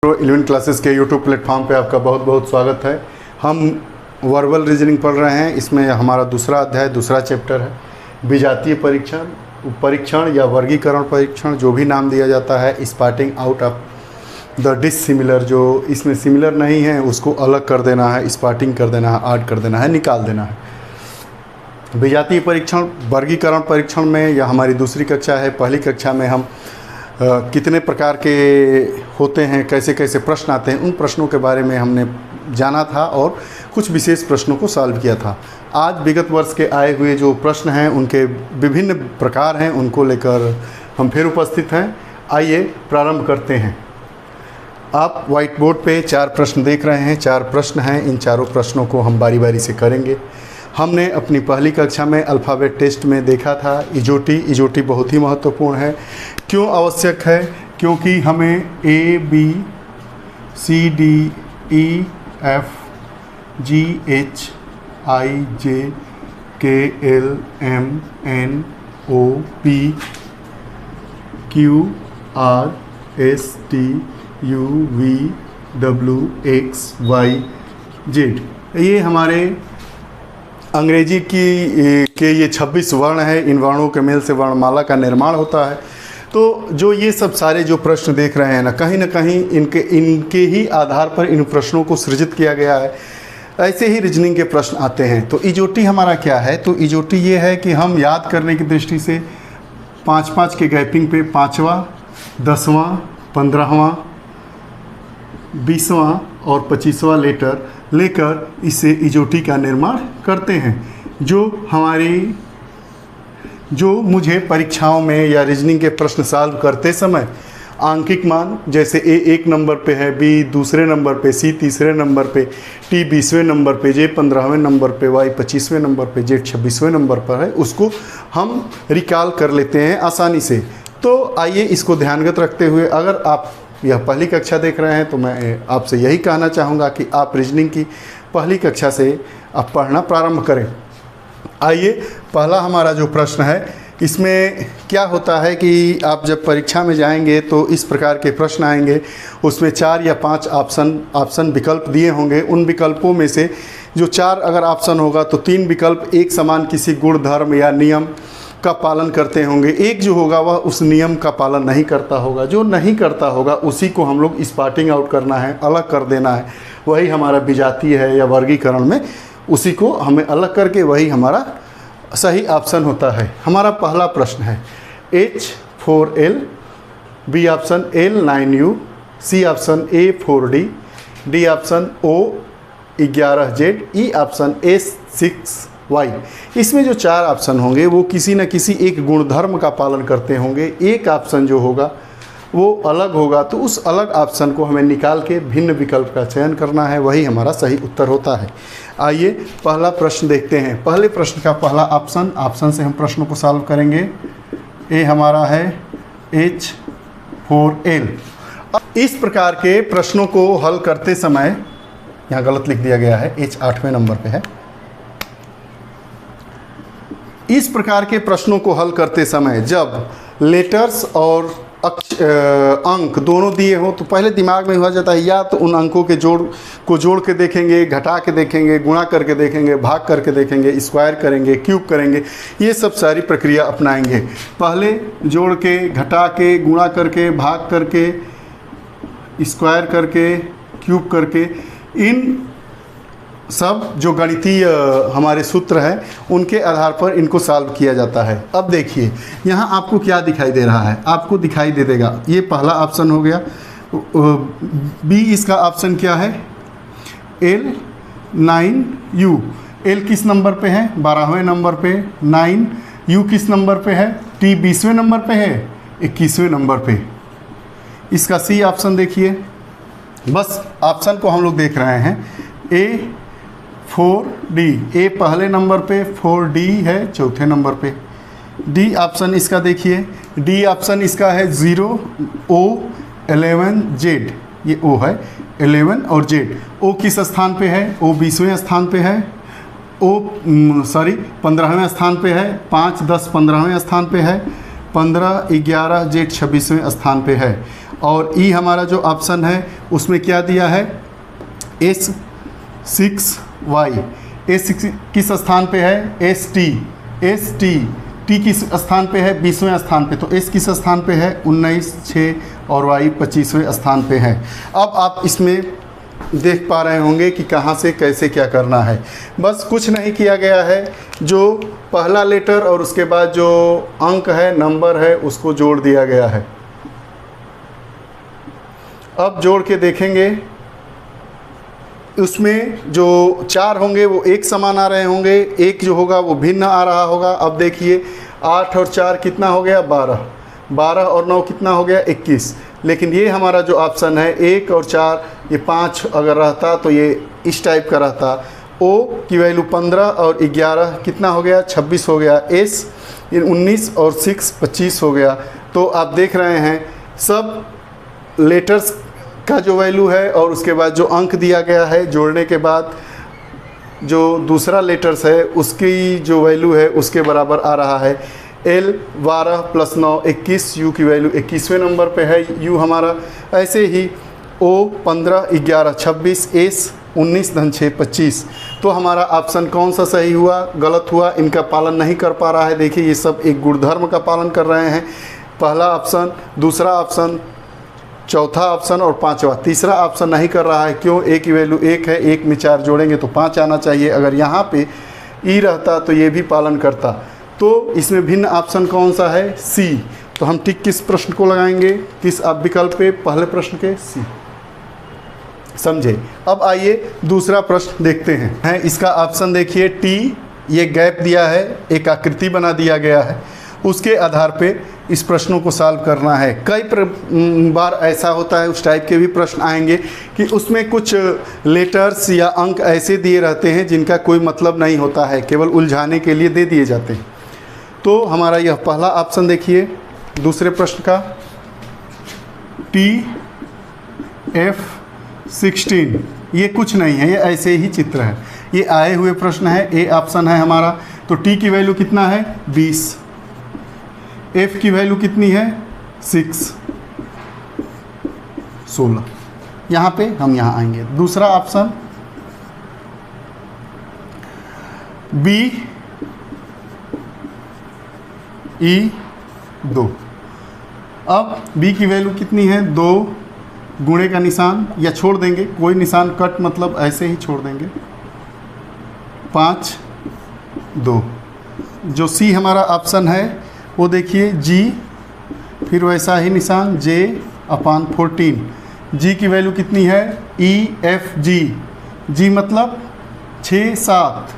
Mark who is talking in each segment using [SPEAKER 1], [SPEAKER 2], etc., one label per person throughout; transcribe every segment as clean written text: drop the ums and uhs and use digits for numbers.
[SPEAKER 1] 11 classes के YouTube platform पे आपका बहुत बहुत स्वागत है। हम वर्बल रीजनिंग पढ़ रहे हैं। इसमें हमारा दूसरा अध्याय, दूसरा चैप्टर है विजातीय परीक्षण या वर्गीकरण परीक्षण, जो भी नाम दिया जाता है। स्पार्टिंग आउट ऑफ द डिसिमिलर, जो इसमें सिमिलर नहीं है उसको अलग कर देना है, स्पार्टिंग कर देना है, ऐड कर देना है, निकाल देना है। विजातीय परीक्षण वर्गीकरण परीक्षण में यह हमारी दूसरी कक्षा है। पहली कक्षा में हम कितने प्रकार के होते हैं, कैसे कैसे प्रश्न आते हैं, उन प्रश्नों के बारे में हमने जाना था और कुछ विशेष प्रश्नों को सॉल्व किया था। आज विगत वर्ष के आए हुए जो प्रश्न हैं उनके विभिन्न प्रकार हैं, उनको लेकर हम फिर उपस्थित हैं। आइए प्रारंभ करते हैं। आप व्हाइट बोर्ड पे 4 प्रश्न देख रहे हैं। 4 प्रश्न हैं। इन चारों प्रश्नों को हम बारी बारी से करेंगे। हमने अपनी पहली कक्षा में अल्फ़ाबेट टेस्ट में देखा था इजोटी बहुत ही महत्वपूर्ण है। क्यों आवश्यक है? क्योंकि हमें ABCDEFGHIJKLMNOPQRSTUVWXYZ, ये हमारे अंग्रेजी के ये 26 वर्ण है। इन वर्णों के मेल से वर्णमाला का निर्माण होता है। तो जो ये सब सारे जो प्रश्न देख रहे हैं ना कहीं इनके ही आधार पर इन प्रश्नों को सृजित किया गया है। ऐसे ही रीजनिंग के प्रश्न आते हैं। तो इजोटी हमारा क्या है? तो इजोटी ये है कि हम याद करने की दृष्टि से 5-5 के गैपिंग पे 5वां, 10वां, 15वां, 20वां और 25वां लेटर लेकर इसे इजोटी का निर्माण करते हैं। जो मुझे परीक्षाओं में या रीजनिंग के प्रश्न सॉल्व करते समय आंकिक मान, जैसे ए 1 नंबर पे है, बी दूसरे नंबर पे, सी तीसरे नंबर पे, टी 20वें नंबर पे, जे 15वें नंबर पे, वाई 25वें नंबर पे, जेड 26वें नंबर पर है, उसको हम रिकॉल कर लेते हैं आसानी से। तो आइए इसको ध्यानगत रखते हुए, अगर आप यह पहली कक्षा देख रहे हैं तो मैं आपसे यही कहना चाहूँगा कि आप रीजनिंग की पहली कक्षा से आप पढ़ना प्रारंभ करें। आइए, पहला हमारा जो प्रश्न है, इसमें क्या होता है कि आप जब परीक्षा में जाएंगे तो इस प्रकार के प्रश्न आएंगे। उसमें 4 या 5 ऑप्शन विकल्प दिए होंगे। उन विकल्पों में से जो 4 अगर ऑप्शन होगा तो 3 विकल्प एक समान किसी गुण, धर्म या नियम का पालन करते होंगे। एक जो होगा वह उस नियम का पालन नहीं करता होगा। जो नहीं करता होगा उसी को हम लोग स्पॉटिंग आउट करना है, अलग कर देना है। वही हमारा विजातीय है या वर्गीकरण में, उसी को हमें अलग करके वही हमारा सही ऑप्शन होता है। हमारा पहला प्रश्न है H4L, B option L9U, C option A4D, D option O11Z, E option S6Y। इसमें जो 4 ऑप्शन होंगे वो किसी न किसी एक गुणधर्म का पालन करते होंगे। एक ऑप्शन जो होगा वो अलग होगा, तो उस अलग ऑप्शन को हमें निकाल के भिन्न विकल्प का चयन करना है, वही हमारा सही उत्तर होता है। आइए पहला प्रश्न देखते हैं। पहले प्रश्न का पहला ऑप्शन से हम प्रश्नों को सॉल्व करेंगे। ए हमारा है H4L। इस प्रकार के प्रश्नों को हल करते समय, यहाँ गलत लिख दिया गया है, H 8वें नंबर पे है। इस प्रकार के प्रश्नों को हल करते समय जब लेटर्स और अंक दोनों दिए हों तो पहले दिमाग में हो जाता है, या तो उन अंकों के जोड़ के देखेंगे, घटा के देखेंगे, गुणा करके देखेंगे, भाग करके देखेंगे, स्क्वायर करेंगे, क्यूब करेंगे, ये सब सारी प्रक्रिया अपनाएंगे। पहले जोड़ के, घटा के, गुणा करके, भाग करके, स्क्वायर करके, क्यूब करके, इन सब जो गणितीय हमारे सूत्र हैं उनके आधार पर इनको सॉल्व किया जाता है। अब देखिए यहाँ आपको क्या दिखाई दे रहा है, आपको दिखाई दे देगा ये पहला ऑप्शन हो गया। बी इसका ऑप्शन क्या है? L9U। L किस नंबर पे है? 12वें नंबर पे। 9U किस नंबर पे है? T 20वें नंबर पे है, 21वें नंबर पे। इसका सी ऑप्शन देखिए। बस ऑप्शन को हम लोग देख रहे हैं। A4D, ए पहले नंबर पे, 4D है चौथे नंबर पे। डी ऑप्शन इसका देखिए। डी ऑप्शन इसका है 0O11Z, ये O है 11 और Z। O किस स्थान पे है? O 20वें स्थान पे है। O 15वें स्थान पे है। 5, 10, 15वें स्थान पे है। 15, 11 Z 26वें स्थान पे है। और ई हमारा जो ऑप्शन है उसमें क्या दिया है, S6Y। S6 किस स्थान पे है, ST टी किस स्थान पे है, 20वें स्थान पे। तो S किस स्थान पे है, 19, 6 और Y 25वें स्थान पे है। अब आप इसमें देख पा रहे होंगे कि कहाँ से कैसे क्या करना है। बस कुछ नहीं किया गया है, जो पहला लेटर और उसके बाद जो अंक है, नंबर है, उसको जोड़ दिया गया है। अब जोड़ के देखेंगे, उसमें जो 4 होंगे वो एक समान आ रहे होंगे, एक जो होगा वो भिन्न आ रहा होगा। अब देखिए 8 और 4 कितना हो गया, 12, 12 और 9 कितना हो गया, 21। लेकिन ये हमारा जो ऑप्शन है 1 और 4, ये 5 अगर रहता तो ये इस टाइप का रहता। ओ की वैल्यू 15 और 11 कितना हो गया, 26 हो गया। एस 19 और 6 25 हो गया। तो आप देख रहे हैं सब लेटर्स का जो वैल्यू है और उसके बाद जो अंक दिया गया है, जोड़ने के बाद जो दूसरा लेटर्स है उसकी जो वैल्यू है उसके बराबर आ रहा है। L 12 + 9 21, U की वैल्यू 21वें नंबर पे है, U हमारा। ऐसे ही O 15 11 26, S 19 + 6 25। तो हमारा ऑप्शन कौन सा सही हुआ, गलत हुआ, इनका पालन नहीं कर पा रहा है। देखिए ये सब एक गुणधर्म का पालन कर रहे हैं। पहला ऑप्शन, दूसरा ऑप्शन, चौथा ऑप्शन और पांचवा। तीसरा ऑप्शन नहीं कर रहा है, क्यों, ए की वैल्यू 1 है, 1 में 4 जोड़ेंगे तो 5 आना चाहिए। अगर यहाँ पे ई रहता तो ये भी पालन करता। तो इसमें भिन्न ऑप्शन कौन सा है, सी। तो हम टिक किस प्रश्न को लगाएंगे, किस विकल्प पे, पहले प्रश्न के सी। समझे। अब आइए दूसरा प्रश्न देखते हैं। इसका ऑप्शन देखिए, टी, ये गैप दिया है, एक आकृति बना दिया गया है, उसके आधार पे इस प्रश्नों को सॉल्व करना है। कई बार ऐसा होता है, उस टाइप के भी प्रश्न आएंगे कि उसमें कुछ लेटर्स या अंक ऐसे दिए रहते हैं जिनका कोई मतलब नहीं होता है, केवल उलझाने के लिए दे दिए जाते हैं। तो हमारा यह पहला ऑप्शन देखिए दूसरे प्रश्न का, TF16, ये कुछ नहीं है, ये ऐसे ही चित्र है, ये आए हुए प्रश्न है। ए ऑप्शन है हमारा। तो टी की वैल्यू कितना है, 20, एफ की वैल्यू कितनी है, 6, 16। यहाँ पे हम यहाँ आएंगे। दूसरा ऑप्शन बी, ई 2। अब बी की वैल्यू कितनी है, 2, गुणे का निशान या छोड़ देंगे, कोई निशान कट मतलब ऐसे ही छोड़ देंगे, 5, 2। जो सी हमारा ऑप्शन है वो देखिए जी, फिर वैसा ही निशान J/14। जी की वैल्यू कितनी है, EFG, जी मतलब 6, 7,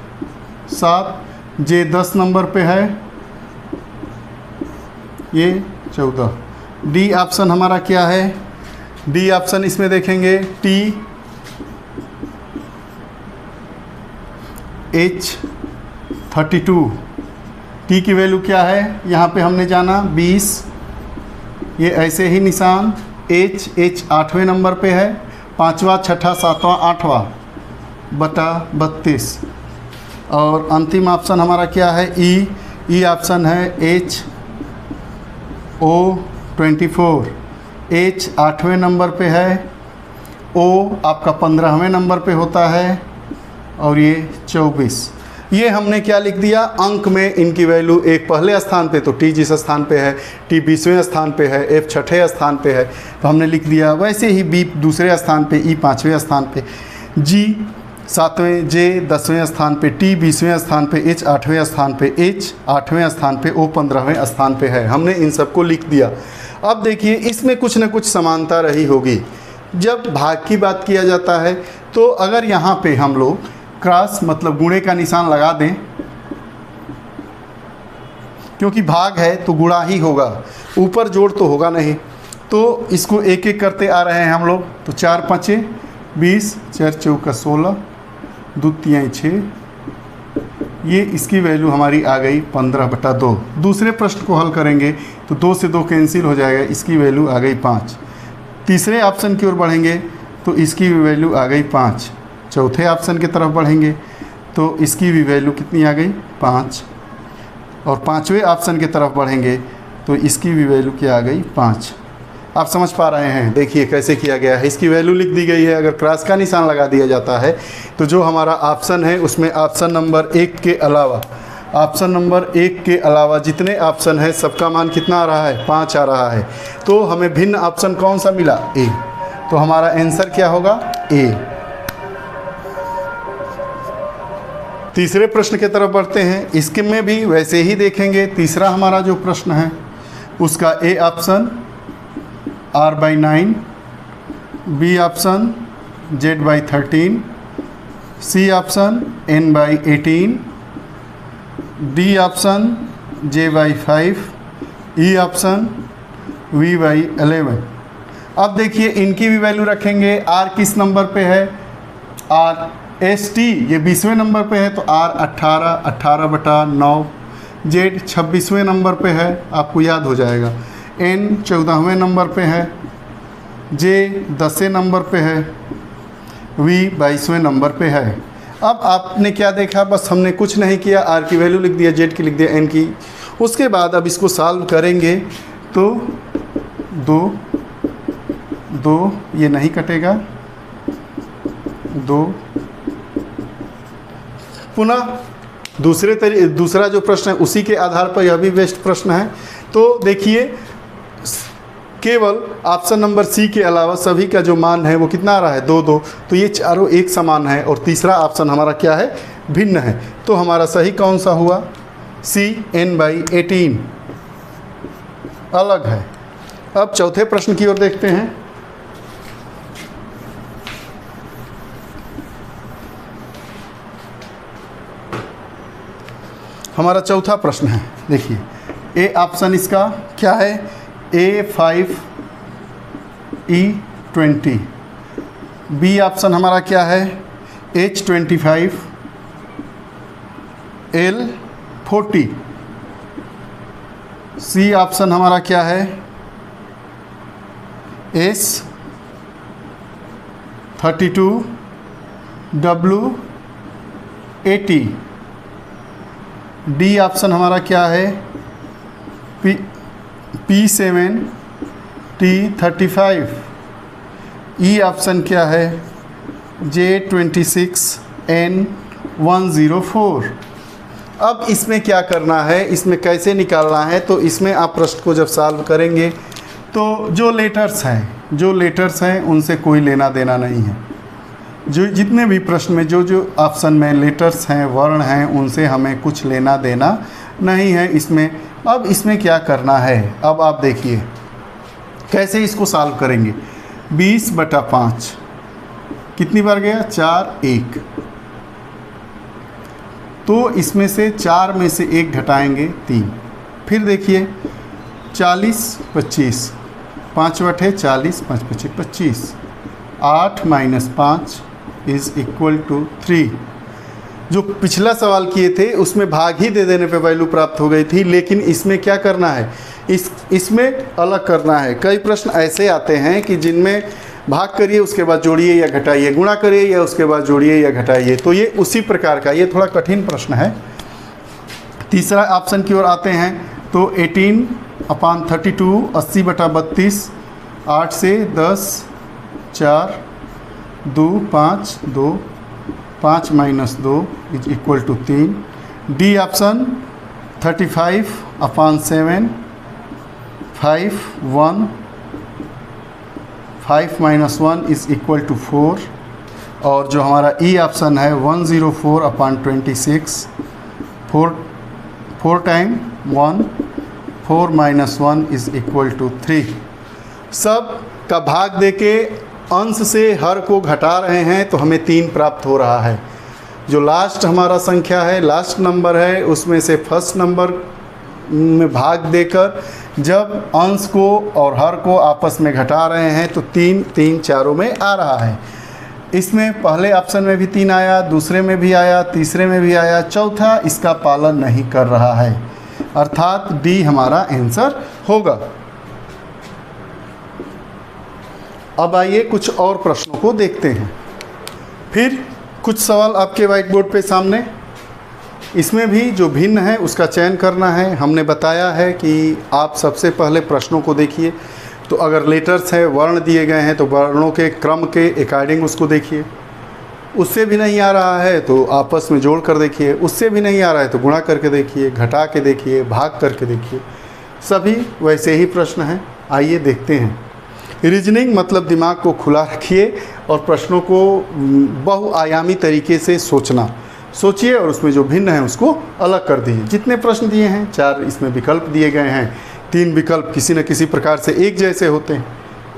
[SPEAKER 1] 7, J 10 नंबर पे है, ये 14। डी ऑप्शन हमारा क्या है, डी ऑप्शन इसमें देखेंगे TH32। टी की वैल्यू क्या है, यहाँ पे हमने जाना 20, ये ऐसे ही निशान, H 8वें नंबर पे है, 5वां 6ठा 7वां 8वां बटा 32। और अंतिम ऑप्शन हमारा क्या है, ई ऑप्शन है HO24। H 8वें नंबर पे है, O आपका 15वें नंबर पे होता है और ये 24। ये हमने क्या लिख दिया, अंक में इनकी वैल्यू, एक पहले स्थान पे तो टी जिस स्थान पे है, टी 20वें स्थान पे है, एफ 6ठे स्थान पे है, तो हमने लिख दिया। वैसे ही बी दूसरे स्थान पे, ई 5वें स्थान पे, जी 7वें, जे 10वें स्थान पे, टी 20वें स्थान पे, एच 8वें स्थान पे, एच 8वें स्थान पे, ओ 15वें स्थान पे है। हमने इन सबको लिख दिया। अब देखिए इसमें कुछ न कुछ समानता रही होगी। जब भाग की बात किया जाता है तो अगर यहाँ पे हम लोग क्रॉस मतलब गुणे का निशान लगा दें, क्योंकि भाग है तो गुणा ही होगा, ऊपर जोड़ तो होगा नहीं। तो इसको एक एक करते आ रहे हैं हम लोग। तो 4 5 20, 4 चौका 16, 2 3 6, ये इसकी वैल्यू हमारी आ गई 15/2। दूसरे प्रश्न को हल करेंगे तो 2 से 2 कैंसिल हो जाएगा, इसकी वैल्यू आ गई 5। तीसरे ऑप्शन की ओर बढ़ेंगे तो इसकी भी वैल्यू आ गई 5। चौथे ऑप्शन की तरफ बढ़ेंगे तो इसकी भी वैल्यू कितनी आ गई, 5। और पाँचवें ऑप्शन की तरफ बढ़ेंगे तो इसकी भी वैल्यू क्या आ गई, 5। आप समझ पा रहे हैं? देखिए कैसे किया गया है, इसकी वैल्यू लिख दी गई है। अगर क्रॉस का निशान लगा दिया जाता है तो जो हमारा ऑप्शन है उसमें ऑप्शन नंबर 1 के अलावा, ऑप्शन नंबर 1 के अलावा जितने ऑप्शन है सबका मान कितना आ रहा है? 5 आ रहा है। तो हमें भिन्न ऑप्शन कौन सा मिला? ए। तो हमारा आंसर क्या होगा? ए। तीसरे प्रश्न की तरफ बढ़ते हैं। इसके में भी वैसे ही देखेंगे। तीसरा हमारा जो प्रश्न है उसका A option R/9, B option Z/13, C option N/18, D option J/5, E option V/11। अब देखिए इनकी भी वैल्यू रखेंगे। R किस नंबर पे है? RST ये 20वें नंबर पे है तो R 18/9, Z 26वें नंबर पे है, आपको याद हो जाएगा। N 14वें नंबर पे है, J 10वें नंबर पे है, V 22वें नंबर पे है। अब आपने क्या देखा? बस हमने कुछ नहीं किया, R की वैल्यू लिख दिया, Z की लिख दिया, N की। उसके बाद अब इसको सॉल्व करेंगे तो 2 ये नहीं कटेगा, 2 पुनः दूसरा जो प्रश्न है उसी के आधार पर यह भी बेस्ट प्रश्न है। तो देखिए केवल ऑप्शन नंबर सी के अलावा सभी का जो मान है वो कितना आ रहा है? 2 तो ये चारों एक समान है और तीसरा ऑप्शन हमारा क्या है? भिन्न है। तो हमारा सही कौन सा हुआ? सी N/18 अलग है। अब चौथे प्रश्न की ओर देखते हैं। हमारा चौथा प्रश्न है, देखिए ए ऑप्शन इसका क्या है? A5E20, बी ऑप्शन हमारा क्या है? H25, L40, सी ऑप्शन हमारा क्या है? S32, W80, डी ऑप्शन हमारा क्या है? P7T35, ई ऑप्शन क्या है? J26N104। अब इसमें क्या करना है, इसमें कैसे निकालना है? तो इसमें आप प्रश्न को जब सॉल्व करेंगे तो जो लेटर्स हैं उनसे कोई लेना देना नहीं है। जो जितने भी प्रश्न में जो ऑप्शन में लेटर्स हैं, वर्ण हैं, उनसे हमें कुछ लेना देना नहीं है इसमें। अब इसमें क्या करना है? अब आप देखिए कैसे इसको सॉल्व करेंगे। 20/5 कितनी बार गया? 4, 1। तो इसमें से 4 में से 1 घटाएंगे 3। फिर देखिए 40, 25, 5/40, 5×5 = 25। 8 - 5 = 3। जो पिछला सवाल किए थे उसमें भाग ही दे देने पे वैल्यू प्राप्त हो गई थी, लेकिन इसमें क्या करना है? इसमें अलग करना है। कई प्रश्न ऐसे आते हैं कि जिनमें भाग करिए उसके बाद जोड़िए या घटाइए, गुणा करिए या उसके बाद जोड़िए या घटाइए। तो ये उसी प्रकार का, ये थोड़ा कठिन प्रश्न है। तीसरा ऑप्शन की ओर आते हैं तो 18/32, 80/32, 8 से 10, 4, 2, 5, 2, 5 - 2 = 3। D option 35/7, 5, 1, 5 - 1 = 4। और जो हमारा ई ऑप्शन है 104/26, 4 टाइम 1, 4 - 1 = 3। सब का भाग देके अंश से हर को घटा रहे हैं तो हमें 3 प्राप्त हो रहा है। जो लास्ट हमारा संख्या है, लास्ट नंबर है, उसमें से फर्स्ट नंबर में भाग देकर जब अंश को और हर को आपस में घटा रहे हैं तो 3 3 चारों में आ रहा है। इसमें पहले ऑप्शन में भी 3 आया, दूसरे में भी आया, तीसरे में भी आया, चौथा इसका पालन नहीं कर रहा है, अर्थात डी हमारा आंसर होगा। अब आइए कुछ और प्रश्नों को देखते हैं। फिर कुछ सवाल आपके व्हाइट बोर्ड पे सामने, इसमें भी जो भिन्न है उसका चयन करना है। हमने बताया है कि आप सबसे पहले प्रश्नों को देखिए, तो अगर लेटर्स हैं, वर्ण दिए गए हैं, तो वर्णों के क्रम के अकॉर्डिंग उसको देखिए। उससे भी नहीं आ रहा है तो आपस में जोड़ कर देखिए, उससे भी नहीं आ रहा है तो गुणा करके देखिए, घटा के देखिए, भाग करके देखिए। सभी वैसे ही प्रश्न हैं। आइए देखते हैं। रीजनिंग मतलब दिमाग को खुला रखिए और प्रश्नों को बहुआयामी तरीके से सोचना। सोचिए और उसमें जो भिन्न है उसको अलग कर दीजिए। जितने प्रश्न दिए हैं, 4 इसमें विकल्प दिए गए हैं, 3 विकल्प किसी न किसी प्रकार से एक जैसे होते हैं,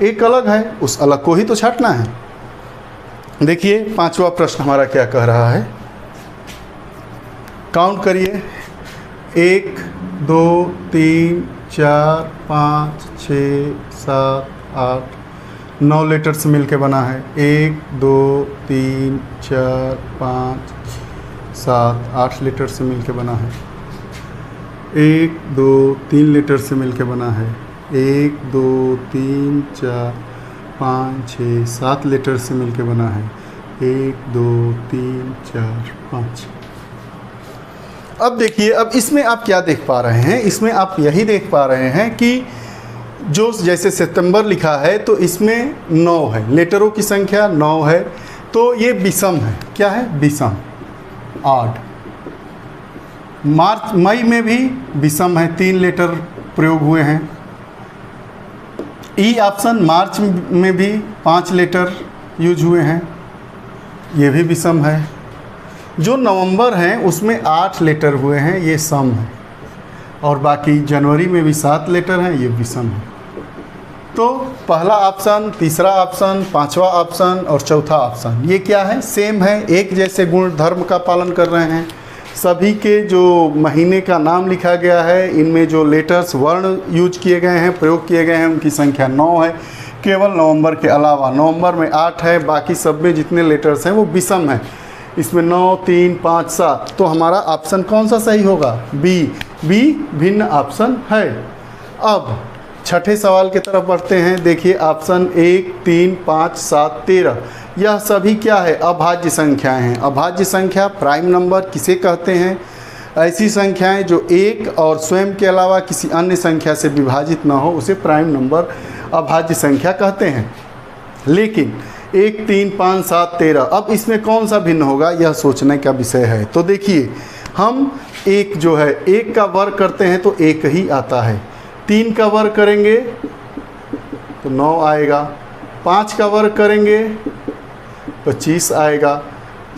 [SPEAKER 1] एक अलग है, उस अलग को ही तो छांटना है। देखिए 5वां प्रश्न हमारा क्या कह रहा है, काउंट करिए। 1 2 3 4 5 6 7 8 9 लेटर से मिलके बना है। 1 2 3 4 5 7 8 लेटर से मिलके बना है। 1 2 3 लेटर से मिलके बना है। 1 2 3 4 5 6 7 लेटर से मिलके बना है। 1 2 3 4 5। अब देखिए, अब इसमें आप क्या देख पा रहे हैं, इसमें आप यही देख पा रहे हैं कि जो जैसे सितंबर लिखा है तो इसमें 9 है, लेटरों की संख्या 9 है, तो ये विषम है। क्या है? विषम, ऑड। मई में भी विषम है, 3 लेटर प्रयोग हुए हैं। ई ऑप्शन मार्च में भी 5 लेटर यूज हुए हैं, ये भी विषम है। जो नवंबर हैं उसमें 8 लेटर हुए हैं, ये सम है। और बाकी जनवरी में भी 7 लेटर हैं, ये विषम है। तो पहला ऑप्शन, तीसरा ऑप्शन, 5वां ऑप्शन और चौथा ऑप्शन ये क्या है? सेम है, एक जैसे गुण धर्म का पालन कर रहे हैं। सभी के जो महीने का नाम लिखा गया है, इनमें जो लेटर्स वर्ण यूज किए गए हैं, प्रयोग किए गए हैं, उनकी संख्या 9 है। केवल नवंबर के अलावा, नवंबर में 8 है, बाकी सब में जितने लेटर्स हैं वो विषम है। इसमें 9 3 5 7, तो हमारा ऑप्शन कौन सा सही होगा? बी। बी भिन्न ऑप्शन है। अब छठे सवाल की तरफ बढ़ते हैं। देखिए ऑप्शन 1 3 5 7 13, यह सभी क्या है? अभाज्य संख्याएं हैं। अभाज्य संख्या प्राइम नंबर किसे कहते हैं? ऐसी संख्याएं जो एक और स्वयं के अलावा किसी अन्य संख्या से विभाजित ना हो, उसे प्राइम नंबर अभाज्य संख्या कहते हैं। लेकिन 1 3 5 7 13, अब इसमें कौन सा भिन्न होगा, यह सोचने का विषय है। तो देखिए, हम एक जो है, एक का वर्ग करते हैं तो एक ही आता है। 3 का वर्ग करेंगे तो 9 आएगा। 5 का वर्ग करेंगे 25 आएगा।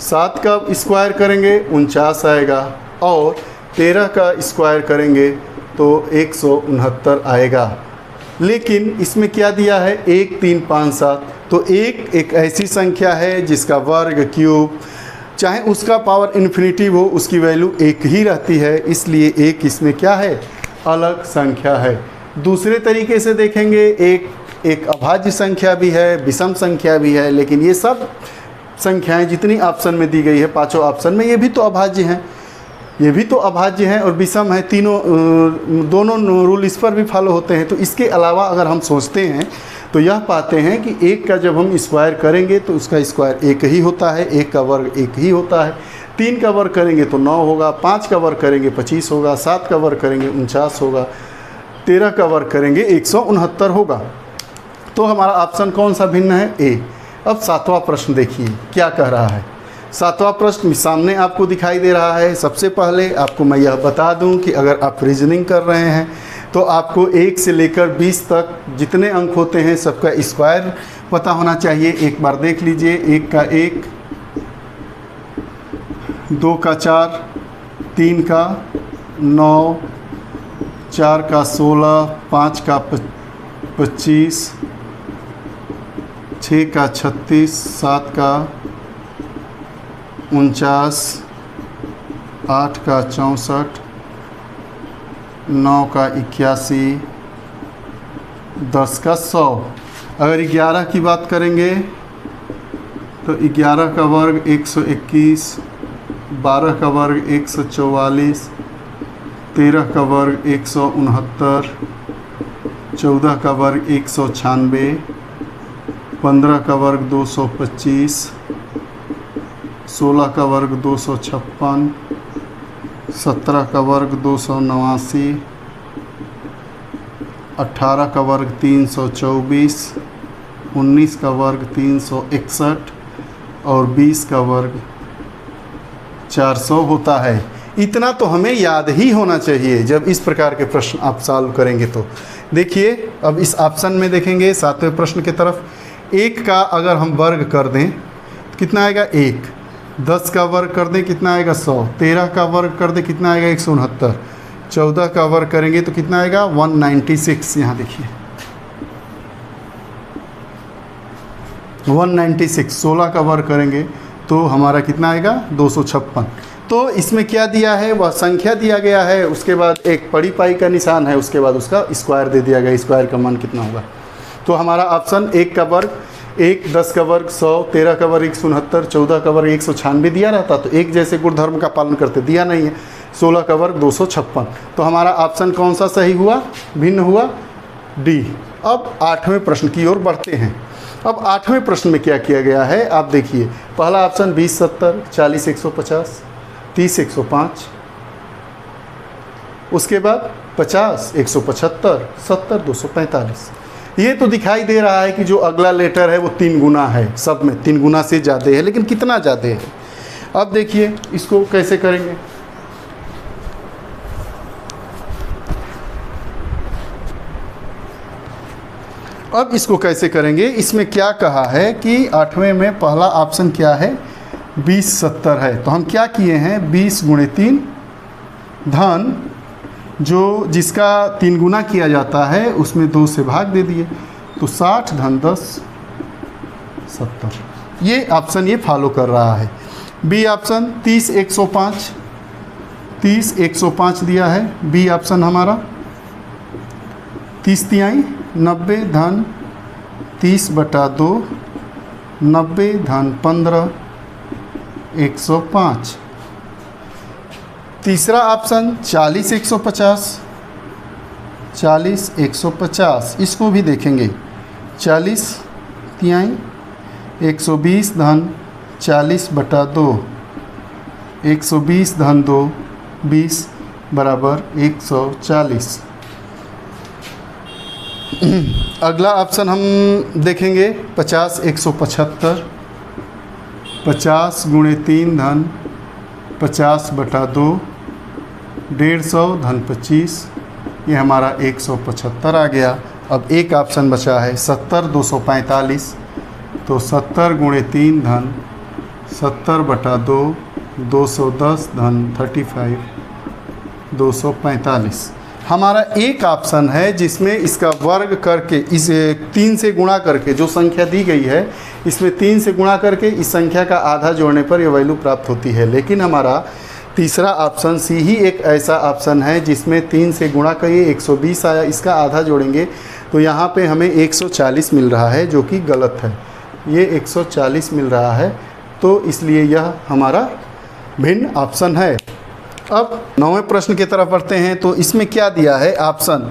[SPEAKER 1] 7 का स्क्वायर करेंगे 49 आएगा। और 13 का स्क्वायर करेंगे तो 169 आएगा। लेकिन इसमें क्या दिया है? 1 3 5 7, तो एक ऐसी संख्या है जिसका वर्ग, क्यूब, चाहे उसका पावर इन्फिनिटी हो, उसकी वैल्यू 1 ही रहती है। इसलिए 1 इसमें क्या है? अलग संख्या है। दूसरे तरीके से देखेंगे, एक अभाज्य संख्या भी है, विषम संख्या भी है, लेकिन ये सब संख्याएं जितनी ऑप्शन में दी गई है, 5 ऑप्शन में, ये भी तो अभाज्य हैं, ये भी तो अभाज्य हैं और विषम है। दोनों रूल इस पर भी फॉलो होते हैं। तो इसके अलावा अगर हम सोचते हैं तो यह पाते हैं कि 1 का जब हम स्क्वायर करेंगे तो उसका स्क्वायर 1 ही होता है, 1 का वर्ग 1 ही होता है। 3 का वर्ग करेंगे तो 9 होगा, 5 का वर्ग करेंगे 25 होगा, 7 का वर्ग करेंगे 49 होगा, 13 का वर्ग करेंगे 169 होगा। तो हमारा ऑप्शन कौन सा भिन्न है? ए। अब 7वां प्रश्न देखिए क्या कह रहा है। 7वां प्रश्न सामने आपको दिखाई दे रहा है। सबसे पहले आपको मैं यह बता दूं कि अगर आप रीजनिंग कर रहे हैं तो आपको 1 से लेकर 20 तक जितने अंक होते हैं सबका स्क्वायर पता होना चाहिए। एक बार देख लीजिए, 1 का 1, 2 का 4, 3 का 9, 4 का 16, 5 का 25, 6 का 36, 7 का 49, 8 का 64, 9 का 81, 10 का 100। अगर 11 की बात करेंगे तो 11 का वर्ग 121, 12 का वर्ग 144, 13 का वर्ग 169, 14 का वर्ग 196, 15 का वर्ग 225, 16 का वर्ग 256, 17 का वर्ग 289, 18 का वर्ग 324, 19 का वर्ग 361 और 20 का वर्ग 400 होता है। इतना तो हमें याद ही होना चाहिए जब इस प्रकार के प्रश्न आप सॉल्व करेंगे। तो देखिए अब इस ऑप्शन में देखेंगे 7वें प्रश्न की तरफ, 1 का अगर हम वर्ग कर दें तो कितना आएगा 1, 10 का वर्ग कर दें कितना आएगा 100, 13 का वर्ग कर दें कितना आएगा 169, 14 का वर्ग करेंगे तो कितना आएगा 196। यहाँ देखिए 196, 16 का वर्ग करेंगे तो हमारा कितना आएगा 256। तो इसमें क्या दिया है, वह संख्या दिया गया है, उसके बाद एक बड़ी पाई का निशान है, उसके बाद उसका स्क्वायर दे दिया गया, स्क्वायर का मान कितना होगा। तो हमारा ऑप्शन 1 का वर्ग 1, 10 का वर्ग 100, 13 का वर्ग 169, 14 का वर्ग 196 दिया रहता तो एक जैसे गुणधर्म का पालन करते, दिया नहीं है। 16 का वर्ग 256। तो हमारा ऑप्शन कौन सा सही हुआ, भिन्न हुआ, डी। अब 8वें प्रश्न की ओर बढ़ते हैं। अब 8वें प्रश्न में क्या किया गया है आप देखिए। पहला ऑप्शन 20 70, 40 150, 30 105, उसके बाद 50 175, 70 245। ये तो दिखाई दे रहा है कि जो अगला लेटर है वो 3 गुना है, सब में 3 गुना से ज़्यादा है, लेकिन कितना ज़्यादा है। अब देखिए इसको कैसे करेंगे। अब इसको कैसे करेंगे, इसमें क्या कहा है कि 8वें में पहला ऑप्शन क्या है 20 70 है। तो हम क्या किए हैं 20 × 3 धन जो जिसका 3 गुना किया जाता है उसमें 2 से भाग दे दिए, तो 60 धन 10 70। ये ऑप्शन ये फॉलो कर रहा है। बी ऑप्शन 30 105, 30 105 दिया है बी ऑप्शन हमारा। 30 तिहाई 90 धन 30/2, 90 धन 15 105। तीसरा ऑप्शन 40 150, 40 150 इसको भी देखेंगे। 40 तिहाई 120 धन 40/2, 120 धन 2 20 बराबर 140। अगला ऑप्शन हम देखेंगे 50 175, 50 × 3 धन 50/2, 150 धन 25, ये हमारा 175 आ गया। अब एक ऑप्शन बचा है 70 245, तो 70 × 3 धन 70/2, 210 धन 35, 245। हमारा एक ऑप्शन है जिसमें इसका वर्ग करके इसे 3 से गुणा करके जो संख्या दी गई है इसमें 3 से गुणा करके इस संख्या का आधा जोड़ने पर यह वैल्यू प्राप्त होती है। लेकिन हमारा तीसरा ऑप्शन सी ही एक ऐसा ऑप्शन है जिसमें 3 से गुणा करिए 120 आया, इसका आधा जोड़ेंगे तो यहाँ पे हमें 140 मिल रहा है जो कि गलत है। ये 140 मिल रहा है तो इसलिए यह हमारा भिन्न ऑप्शन है। अब 9वें प्रश्न की तरफ बढ़ते हैं। तो इसमें क्या दिया है ऑप्शन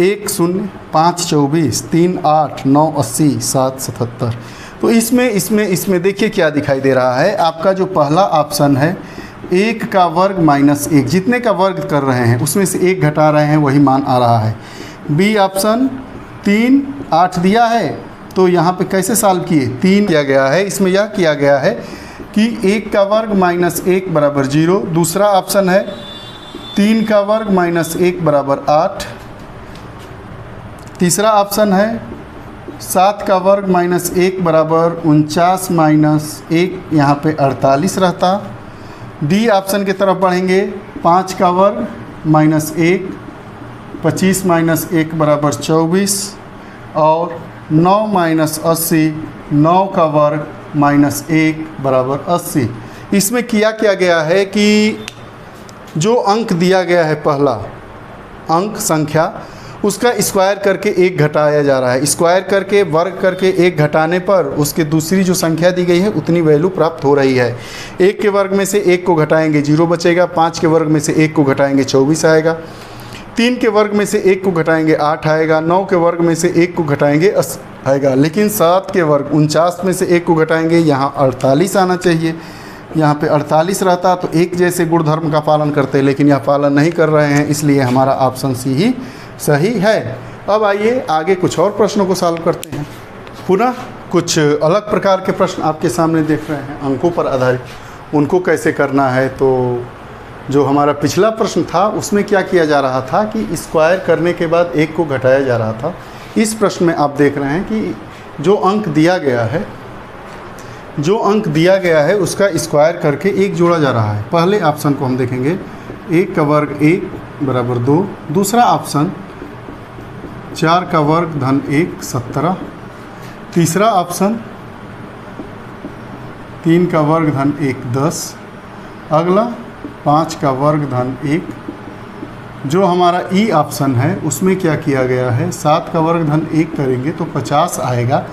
[SPEAKER 1] 1 0 5 24, 3 8 9 80 7 77। तो इसमें देखिए क्या दिखाई दे रहा है। आपका जो पहला ऑप्शन है 1 का वर्ग -1, जितने का वर्ग कर रहे हैं उसमें से 1 घटा रहे हैं वही मान आ रहा है। बी ऑप्शन 3 8 दिया है तो यहाँ पे कैसे सॉल्व किए 3 किया गया है। इसमें यह किया गया है कि 1 का वर्ग -1 बराबर 0। दूसरा ऑप्शन है 3 का वर्ग -1 बराबर 8। तीसरा ऑप्शन है 7 का वर्ग -1 बराबर 49 -1, यहाँ पे 48 रहता। डी ऑप्शन की तरफ बढ़ेंगे 5 का वर्ग -1, 25 -1 बराबर 24 और 9 - 80, 9 का वर्ग -1 बराबर 80। इसमें किया गया है कि जो अंक दिया गया है पहला अंक संख्या उसका स्क्वायर करके 1 घटाया जा रहा है। स्क्वायर करके वर्ग करके 1 घटाने पर उसके दूसरी जो संख्या दी गई है उतनी वैल्यू प्राप्त हो रही है। 1 के वर्ग में से 1 को घटाएंगे 0 बचेगा, 5 के वर्ग में से 1 को घटाएंगे 24 आएगा, 3 के वर्ग में से 1 को घटाएंगे 8 आएगा, 9 के वर्ग में से 1 को घटाएंगे 80 आएगा। लेकिन 7 के वर्ग 49 में से 1 को घटाएंगे यहाँ 48 आना चाहिए। यहाँ पे 48 रहता तो एक जैसे गुणधर्म का पालन करते, लेकिन यह पालन नहीं कर रहे हैं, इसलिए हमारा ऑप्शन सी ही सही है। अब आइए आगे कुछ और प्रश्नों को सॉल्व करते हैं। पुनः कुछ अलग प्रकार के प्रश्न आपके सामने देख रहे हैं, अंकों पर आधारित। उनको कैसे करना है, तो जो हमारा पिछला प्रश्न था उसमें क्या किया जा रहा था कि स्क्वायर करने के बाद एक को घटाया जा रहा था। इस प्रश्न में आप देख रहे हैं कि जो अंक दिया गया है उसका स्क्वायर करके एक जोड़ा जा रहा है। पहले ऑप्शन को हम देखेंगे, 1 का वर्ग 1 बराबर 2। दूसरा ऑप्शन 4 का वर्ग धन 1 17। तीसरा ऑप्शन 3 का वर्ग धन 1 10। अगला 5 का वर्ग धन 1। जो हमारा ई ऑप्शन है उसमें क्या किया गया है, 7 का वर्ग धन 1 करेंगे तो 50 आएगा।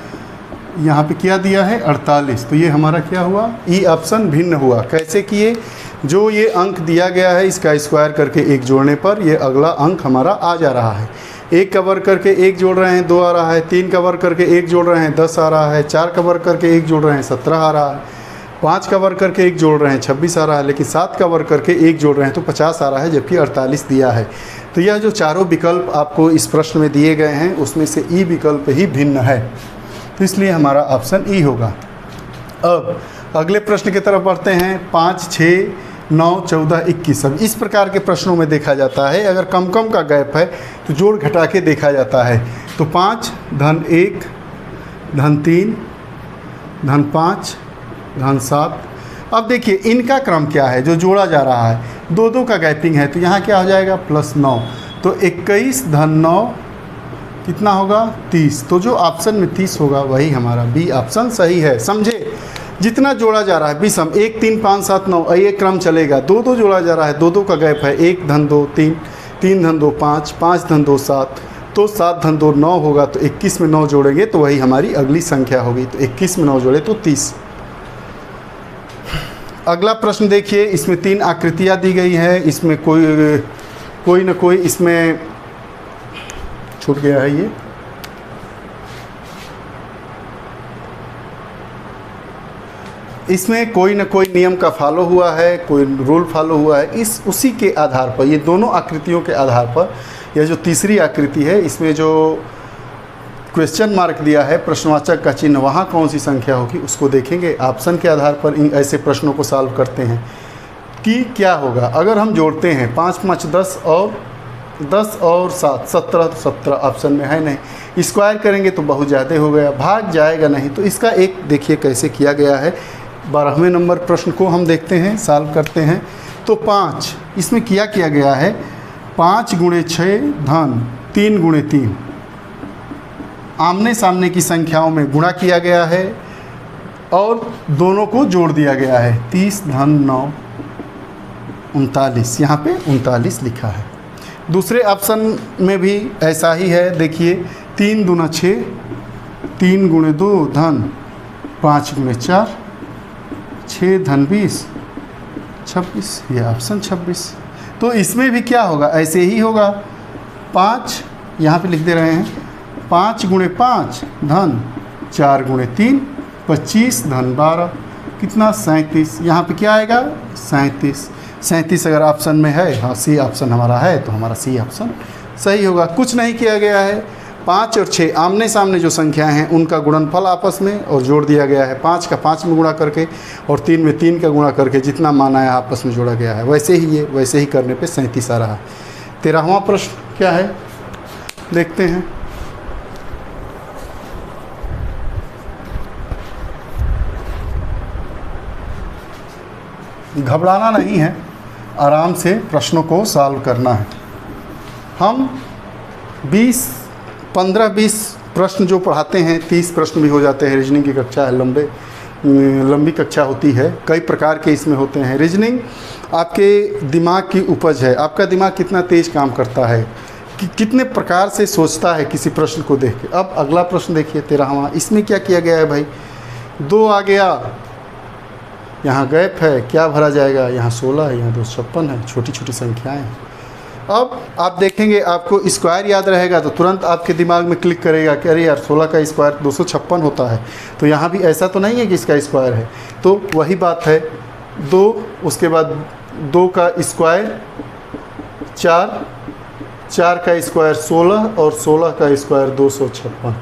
[SPEAKER 1] यहाँ पे क्या दिया है 48, तो ये हमारा क्या हुआ, ई ऑप्शन भिन्न हुआ। कैसे किए, जो ये अंक दिया गया है इसका स्क्वायर करके एक जोड़ने पर ये अगला अंक हमारा आ जा रहा है। 1 का वर्ग करके 1 जोड़ रहे हैं 2 आ रहा है, 3 का वर्ग करके 1 जोड़ रहे हैं 10 आ रहा है, 4 का वर्ग करके 1 जोड़ रहे हैं 17 आ रहा है, 5 का वर्ग करके 1 जोड़ रहे हैं 26 आ रहा है, लेकिन 7 का वर्ग करके 1 जोड़ रहे हैं तो 50 आ रहा है, जबकि 48 दिया है। तो यह जो चारों विकल्प आपको इस प्रश्न में दिए गए हैं उसमें से ई विकल्प ही भिन्न है, तो इसलिए हमारा ऑप्शन ई होगा। अब अगले प्रश्न की तरफ बढ़ते हैं। 5 6 9 14 21 अब इस प्रकार के प्रश्नों में देखा जाता है, अगर कम कम का गैप है तो जोड़ घटा के देखा जाता है। तो 5 धन 1 धन 3 धन 5 धन 7। अब देखिए इनका क्रम क्या है, जो जोड़ा जा रहा है 2 का गैपिंग है, तो यहाँ क्या हो जाएगा +9। तो 21 धन 9 कितना होगा 30। तो जो ऑप्शन में 30 होगा वही हमारा बी ऑप्शन सही है। समझे, जितना जोड़ा जा रहा है विषम 1 3 5 7 9 ये क्रम चलेगा। 2 जोड़ा जा रहा है, 2 का गैप है, 1 धन 2 3 3 धन 2 5 5 धन 2 7, तो 7 धन 2 9 होगा। तो 21 में 9 जोड़ेंगे तो वही हमारी अगली संख्या होगी। तो 21 में 9 जोड़े तो 30। अगला प्रश्न देखिए, इसमें 3 आकृतियाँ दी गई है, इसमें कोई न कोई इसमें छूट गया है। ये इसमें कोई न कोई नियम का फॉलो हुआ है, कोई रूल फॉलो हुआ है। उसी के आधार पर ये दोनों आकृतियों के आधार पर यह जो तीसरी आकृति है इसमें जो क्वेश्चन मार्क दिया है प्रश्नवाचक का चिन्ह, वहाँ कौन सी संख्या होगी उसको देखेंगे। ऑप्शन के आधार पर इन ऐसे प्रश्नों को सॉल्व करते हैं कि क्या होगा। अगर हम जोड़ते हैं 5 5 10 और 7 17, तो 17 ऑप्शन में है नहीं। स्क्वायर करेंगे तो बहुत ज़्यादा हो गया, भाग जाएगा नहीं। तो इसका एक देखिए कैसे किया गया है। 12वें नंबर प्रश्न को हम देखते हैं, सॉल्व करते हैं। तो 5 इसमें किया गया है 5 × 6 धन 3 × 3 आमने सामने की संख्याओं में गुणा किया गया है और दोनों को जोड़ दिया गया है। 30 धन 9 39, यहाँ पे 39 लिखा है। दूसरे ऑप्शन में भी ऐसा ही है। देखिए 3 दूना 6 3 × 2 धन 5 × 4 6 धन 20 26, ये ऑप्शन 26। तो इसमें भी क्या होगा, ऐसे ही होगा। 5 यहाँ पे लिख दे रहे हैं, 5 × 5 धन 4 × 3 25 धन 12 कितना 37। यहाँ पे क्या आएगा 37 अगर ऑप्शन में है, हाँ सी ऑप्शन हमारा है, तो हमारा सी ऑप्शन सही होगा। कुछ नहीं किया गया है, 5 और 6 आमने सामने जो संख्याएं हैं उनका गुणनफल आपस में और जोड़ दिया गया है। 5 का 5 में गुणा करके और 3 में 3 का गुणा करके जितना माना है आपस में जोड़ा गया है। वैसे ही करने पे 37 आ रहा है। 13वां प्रश्न क्या है देखते हैं। घबराना नहीं है, आराम से प्रश्नों को सॉल्व करना है। हम 15-20 प्रश्न जो पढ़ाते हैं, 30 प्रश्न भी हो जाते हैं। रीजनिंग की कक्षा है, लंबी कक्षा होती है, कई प्रकार के इसमें होते हैं। रीजनिंग आपके दिमाग की उपज है, आपका दिमाग कितना तेज़ काम करता है, कितने प्रकार से सोचता है किसी प्रश्न को देख के। अब अगला प्रश्न देखिए 13वां। इसमें क्या किया गया है भाई, 2 आ गया, यहाँ गैप है, क्या भरा जाएगा, यहाँ 16 है, यहाँ 256 है, छोटी छोटी संख्याएं हैं। अब आप देखेंगे आपको स्क्वायर याद रहेगा तो तुरंत आपके दिमाग में क्लिक करेगा कि अरे यार 16 का स्क्वायर 256 होता है। तो यहाँ भी ऐसा तो नहीं है कि इसका स्क्वायर है, तो वही बात है 2, उसके बाद 2 का स्क्वायर 4, 4 का स्क्वायर 16 और 16 का स्क्वायर 256,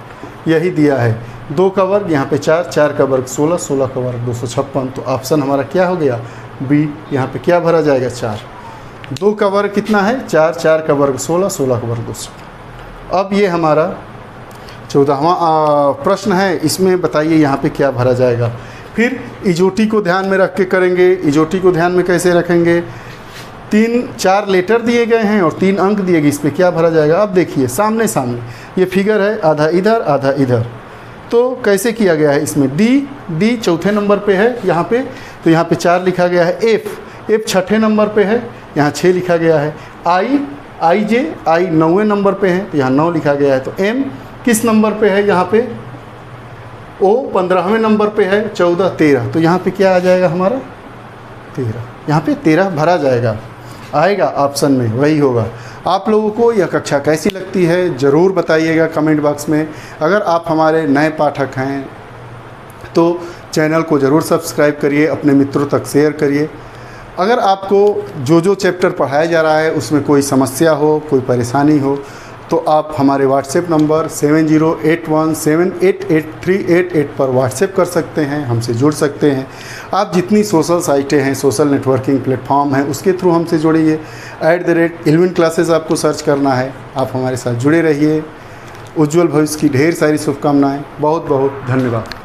[SPEAKER 1] यही दिया है। 2 का वर्ग यहाँ पे 4, 4 का वर्ग 16, 16 का वर्ग 256। तो ऑप्शन हमारा क्या हो गया? बी। यहाँ पे क्या भरा जाएगा? 4। 2 का वर्ग कितना है? 4, 4 का वर्ग 16, 16 का वर्ग 256। अब ये हमारा 14वां प्रश्न है, इसमें बताइए यहाँ पे क्या भरा जाएगा। फिर इजोटी को ध्यान में रख के करेंगे। इजोटी को ध्यान में कैसे रखेंगे? 4 लेटर दिए गए हैं और 3 अंक दिए गए, इस पर क्या भरा जाएगा? अब देखिए सामने सामने ये फिगर है, आधा इधर आधा इधर। तो कैसे किया गया है इसमें? डी चौथे नंबर पे है यहाँ पे, तो यहाँ पे 4 लिखा गया है। एफ छठे नंबर पे है, यहाँ 6 लिखा गया है। आई 9वें नंबर पे है, तो यहाँ 9 लिखा गया है। तो एम किस नंबर पे है? यहाँ पे ओ 15वें नंबर पे है, 14, 13। तो यहाँ पे क्या आ जाएगा हमारा? 13। यहाँ पे 13 भरा जाएगा, आएगा ऑप्शन में, वही होगा। आप लोगों को यह कक्षा कैसी लगती है ज़रूर बताइएगा कमेंट बॉक्स में। अगर आप हमारे नए पाठक हैं तो चैनल को ज़रूर सब्सक्राइब करिए, अपने मित्रों तक शेयर करिए। अगर आपको जो चैप्टर पढ़ाया जा रहा है उसमें कोई समस्या हो, कोई परेशानी हो, तो आप हमारे व्हाट्सएप नंबर 7081788388 पर व्हाट्सएप कर सकते हैं, हमसे जुड़ सकते हैं। आप जितनी सोशल साइटें हैं, सोशल नेटवर्किंग प्लेटफॉर्म हैं, उसके थ्रू हमसे जुड़िए। @11 क्लासेस आपको सर्च करना है। आप हमारे साथ जुड़े रहिए। उज्जवल भविष्य की ढेर सारी शुभकामनाएं। बहुत बहुत धन्यवाद।